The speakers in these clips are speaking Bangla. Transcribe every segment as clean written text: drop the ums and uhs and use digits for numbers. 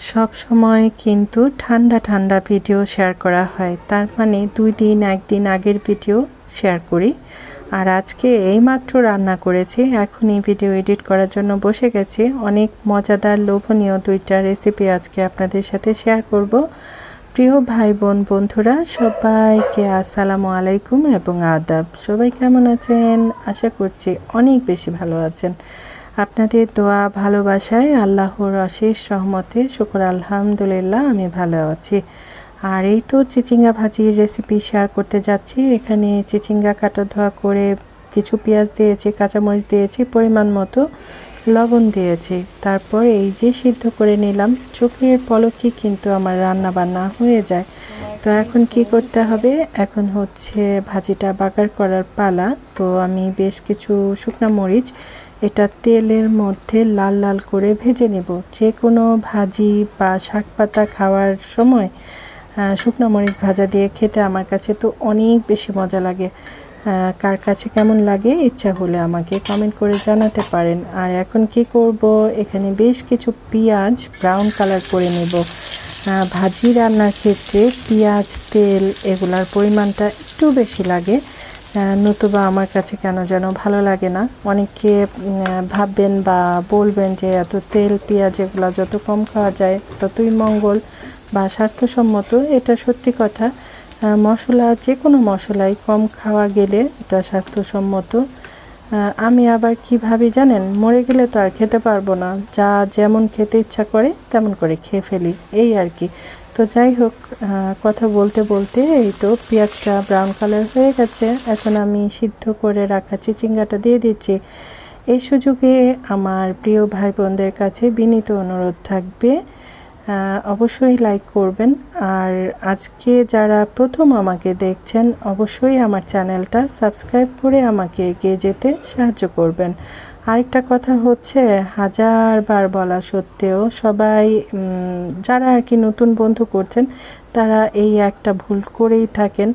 সব সময় কিন্তু ঠান্ডা ঠান্ডা ভিডিও শেয়ার করা হয়, তার মানে 1 দিন আগের ভিডিও শেয়ার করি। আর আজকে এইমাত্র রান্না করেছি, এখনই ভিডিও এডিট করার জন্য বসে গেছি। অনেক মজাদার লোভনীয় 2টা রেসিপি আজকে আপনাদের সাথে শেয়ার করব। প্রিয় ভাই বোন বন্ধুরা সবাইকে আসসালামু আলাইকুম এবং আদাব। সবাই কেমন আছেন? আশা করছি অনেক বেশি ভালো আছেন। আপনাদের দোয়া ভালোবাসায় আল্লাহর অশেষ রহমতে শুকর আলহামদুলিল্লাহ আমি ভালো আছি। আর এই তো চিচিঙ্গা ভাজির রেসিপি শেয়ার করতে যাচ্ছি। এখানে চিচিঙ্গা কাটা ধোয়া করে কিছু পেঁয়াজ দিয়েছি, কাঁচামরিচ দিয়েছি, পরিমাণ মতো লবণ দিয়েছি। তারপর এই যে সিদ্ধ করে নিলাম, চোখের পলকে কিন্তু আমার রান্না বান্না হয়ে যায়। তো এখন কি করতে হবে, এখন হচ্ছে ভাজিটা বাগার করার পালা। তো আমি বেশ কিছু শুকনা মরিচ এটা তেলের মধ্যে লাল লাল করে ভেজে নেব। যে কোনো ভাজি বা শাক পাতা খাওয়ার সময় শুকনো মরিচ ভাজা দিয়ে খেতে আমার কাছে তো অনেক বেশি মজা লাগে। কার কাছে কেমন লাগে ইচ্ছা হলে আমাকে কমেন্ট করে জানাতে পারেন। আর এখন কি করব, এখানে বেশ কিছু পেঁয়াজ ব্রাউন কালার করে নেব। ভাজি রান্নার ক্ষেত্রে পেঁয়াজ তেল এগুলার পরিমাণটা একটু বেশি লাগে, নতুবা আমার কাছে কেন যেন ভালো লাগে না। অনেকে ভাববেন বা বলবেন যে এত তেল পেঁয়াজ এগুলো যত কম খাওয়া যায় ততই মঙ্গল বা স্বাস্থ্যসম্মত। এটা সত্যি কথা। মশলা যে কোনো মশলাই কম খাওয়া গেলে এটা স্বাস্থ্যসম্মত। আমি আবার কি ভাবি জানেন, মরে গেলে তো আর খেতে পারবো না, যা যেমন খেতে ইচ্ছা করে তেমন করে খেয়ে ফেলি, এই আর কি। তো যাই হোক, কথা বলতে বলতে এই তো পেঁয়াজটা ব্রাউন কালার হয়ে গেছে। এখন আমি সিদ্ধ করে রাখা চিচিঙ্গাটা দিয়ে দিচ্ছি। এই সুযোগে আমার প্রিয় ভাই বোনদের কাছে বিনীত অনুরোধ থাকবে, অবশ্যই লাইক করবেন। আর আজকে যারা প্রথম আমাকে দেখছেন অবশ্যই আমার চ্যানেলটা সাবস্ক্রাইব করে আমাকে এগিয়ে যেতে সাহায্য করবেন। আরেকটা কথা হচ্ছে, হাজারবার বলা সত্ত্বেও সবাই যারা আর কি নতুন বন্ধু করছেন তারা এই একটা ভুল করেই থাকেন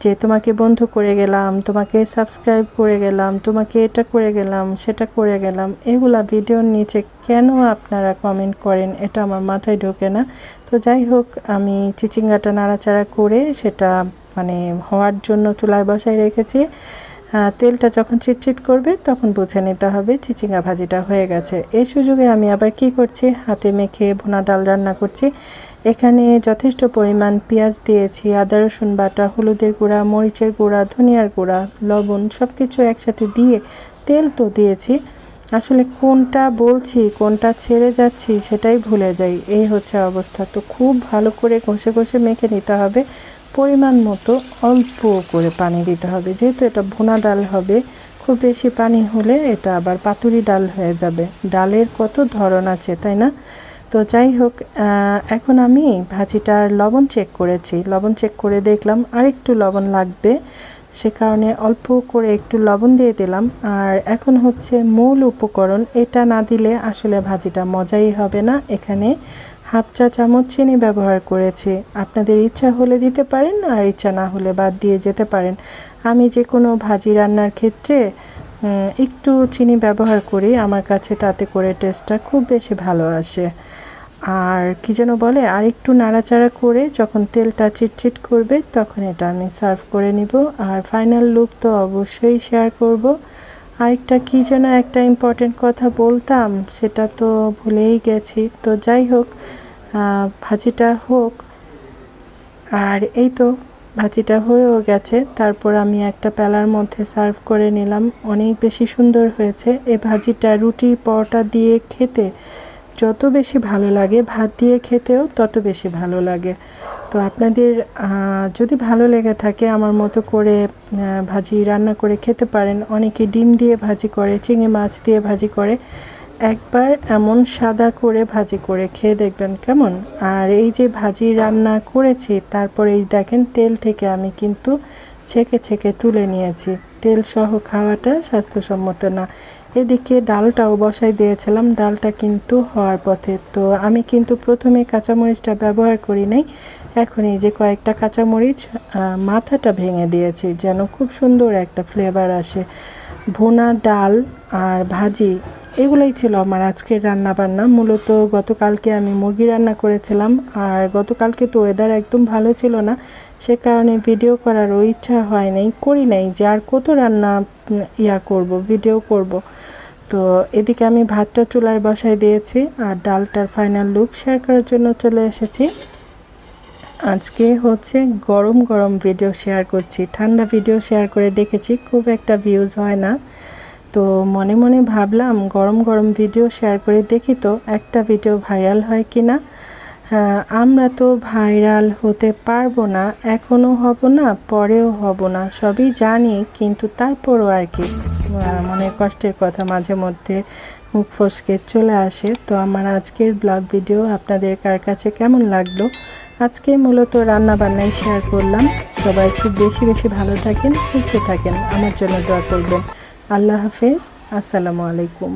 যে তোমাকে বন্ধু করে গেলাম, তোমাকে সাবস্ক্রাইব করে গেলাম, তোমাকে এটা করে গেলাম, সেটা করে গেলাম। এগুলা ভিডিওর নিচে কেন আপনারা কমেন্ট করেন এটা আমার মাথায় ঢোকে না। তো যাই হোক, আমি চিচিঙ্গাটা নাড়াচাড়া করে সেটা মানে হওয়ার জন্য চুলায় বসায় রেখেছি। তেলটা যখন চিটচিট করবে তখন বুঝে নিতে হবে চিচিঙ্গা ভাজিটা হয়ে গেছে। এই সুযোগে আমি আবার কি করছি, হাতে মেখে ভুনা ডাল রান্না করছি। এখানে যথেষ্ট পরিমাণ পেঁয়াজ দিয়েছি, আদা রসুন বাটা, হলুদের গুঁড়া, মরিচের গুঁড়া, ধনিয়ার গুঁড়া, লবণ সব কিছু একসাথে দিয়ে তেল তো দিয়েছি, আসলে কোনটা বলছি কোনটা ছেড়ে যাচ্ছি সেটাই ভুলে যাই, এই হচ্ছে অবস্থা। তো খুব ভালো করে ঘষে ঘষে মেখে নিতে হবে। পরিমাণ মতো অল্প করে পানি দিতে হবে, যেহেতু এটা ভুনা ডাল হবে। খুব বেশি পানি হলে এটা আবার পাতুরি ডাল হয়ে যাবে। ডালের কত ধরন আছে তাই না? তো যাই হোক, এখন আমি ভাজিটার লবণ চেক করেছি, লবণ চেক করে দেখলাম আরেকটু লবণ লাগবে, সে কারণে অল্প করে একটু লবণ দিয়ে দিলাম। আর এখন হচ্ছে মূল উপকরণ, এটা না দিলে আসলে ভাজিটা মজাই হবে না। এখানে হাফ চা চামচ চিনি ব্যবহার করেছি, আপনাদের ইচ্ছা হলে দিতে পারেন আর ইচ্ছা না হলে বাদ দিয়ে যেতে পারেন। আমি যে কোনো ভাজি রান্নার ক্ষেত্রে একটু চিনি ব্যবহার করি, আমার কাছে তাতে করে টেস্টটা খুব বেশি ভালো আসে। আর কি যেন বলে, আর একটু নাড়াচাড়া করে যখন তেলটা চিটচিট করবে তখন এটা আমি সার্ভ করে নিব। আর ফাইনাল লুক তো অবশ্যই শেয়ার করব। আরেকটা কি যেন একটা ইম্পর্টেন্ট কথা বলতাম, সেটা তো ভুলেই গেছি। তো যাই হোক, ভাজিটা হোক। আর এই তো ভাজিটা হয়েও গেছে, তারপর আমি একটা প্যালার মধ্যে সার্ভ করে নিলাম। অনেক বেশি সুন্দর হয়েছে। এই ভাজিটা রুটি পরোটা দিয়ে খেতে যত বেশি ভালো লাগে, ভাত দিয়ে খেতেও তত বেশি ভালো লাগে। তো আপনাদের যদি ভালো লেগে থাকে আমার মতো করে ভাজি রান্না করে খেতে পারেন। অনেকে ডিম দিয়ে ভাজি করে, চিংড়ি মাছ দিয়ে ভাজি করে, একবার এমন সাদা করে ভাজি করে খেয়ে দেখবেন কেমন। আর এই যে ভাজি রান্না করেছি তারপরে এই দেখেন তেল থেকে আমি কিন্তু ছেঁকে ছেঁকে তুলে নিয়েছি। তেল সহ খাওয়াটা স্বাস্থ্যসম্মত না। এদিকে ডালটাও বসাই দিয়েছিলাম, ডালটা কিন্তু হওয়ার পথে। তো আমি কিন্তু প্রথমে কাঁচামরিচটা ব্যবহার করি নাই, এখন এই যে কয়েকটা কাঁচামরিচ মাথাটা ভেঙে দিয়েছি যেন খুব সুন্দর একটা ফ্লেভার আসে। ভুনা ডাল আর ভাজি এগুলোই ছিল আমার আজকের রান্না বান্না। মূলত গতকালকে আমি মুরগি রান্না করেছিলাম, আর গতকালকে তো ওয়েদার একদম ভালো ছিল না, সে কারণে ভিডিও করারও ইচ্ছা হয় নাই, করি নাই যে আর কত রান্না করব, ভিডিও করব। তো এদিকে আমি ভাতটা চুলায় বসাই দিয়েছি আর ডালটার ফাইনাল লুক শেয়ার করার জন্য চলে এসেছি। আজকে হচ্ছে গরম গরম ভিডিও শেয়ার করছি। ঠান্ডা ভিডিও শেয়ার করে দেখেছি খুব একটা ভিউজ হয় না, তো মনে মনে ভাবলাম গরম গরম ভিডিও শেয়ার করে দেখি তো একটা ভিডিও ভাইরাল হয় কি না। আমরা তো ভাইরাল হতে পারবো না, এখনও হব না, পরেও হব না, সবই জানি, কিন্তু তারপরও আর কি মনে কষ্টের কথা মাঝে মধ্যে মুখ ফসকে চলে আসে। তো আমার আজকের ব্লগ ভিডিও আপনাদের কার কাছে কেমন লাগলো? আজকে মূলত রান্না বান্নাই শেয়ার করলাম। সবাই খুব বেশি বেশি ভালো থাকেন, সুস্থ থাকেন, আমার জন্য দোয়া করবেন। আল্লাহ হাফেজ, আসসালামু আলাইকুম।